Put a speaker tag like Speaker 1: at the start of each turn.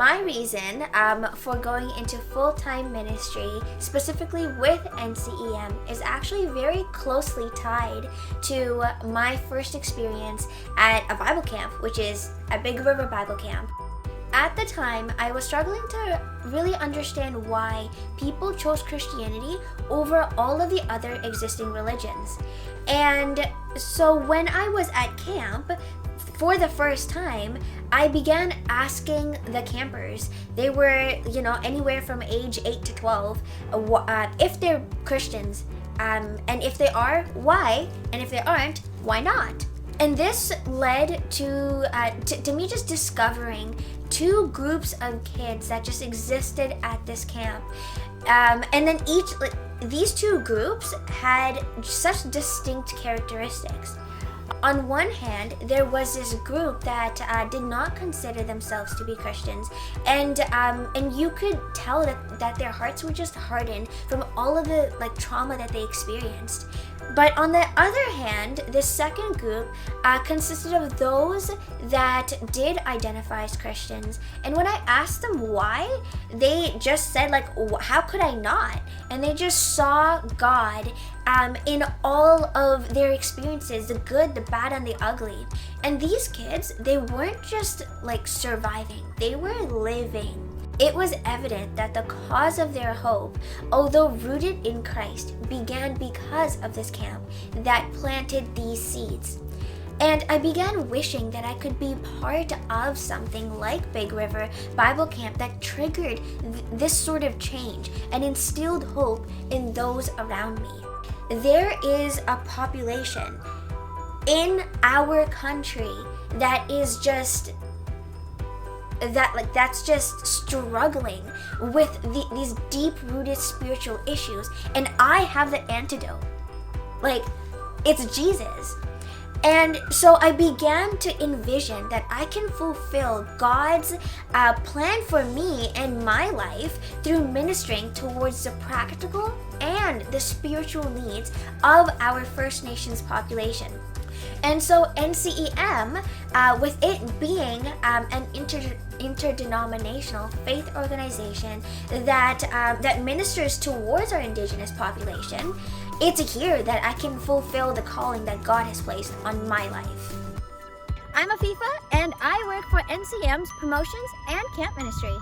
Speaker 1: my reason for going into full-time ministry, specifically with NCEM, is actually very closely tied to my first experience at a Bible camp, which is a Big River Bible Camp. At the time, I was struggling to really understand why people chose Christianity over all of the other existing religions. And so when I was at camp, for the first time, I began asking the campers. They were, anywhere from age 8 to 12, if they're Christians. And if they are, why? And if they aren't, why not? And this led to me just discovering two groups of kids that just existed at this camp. And then these two groups had such distinct characteristics. On one hand, there was this group that did not consider themselves to be Christians, and you could tell that their hearts were just hardened from all of the trauma that they experienced. But on the other hand, the second group consisted of those that did identify as Christians. And when I asked them why, they just said, how could I not? And they just saw God in all of their experiences, the good, the bad, and the ugly. And these kids, they weren't just surviving, they were living. It was evident that the cause of their hope, although rooted in Christ, began because of this camp that planted these seeds. And I began wishing that I could be part of something like Big River Bible Camp that triggered this sort of change and instilled hope in those around me. There is a population in our country that is just that's just struggling with these deep-rooted spiritual issues, and I have the antidote. It's Jesus. And so I began to envision that I can fulfill God's plan for me and my life through ministering towards the practical and the spiritual needs of our First Nations population. And so NCEM, with it being an interdenominational faith organization that ministers towards our Indigenous population, it's here that I can fulfill the calling that God has placed on my life.
Speaker 2: I'm Afifa, and I work for NCEM's Promotions and Camp Ministry.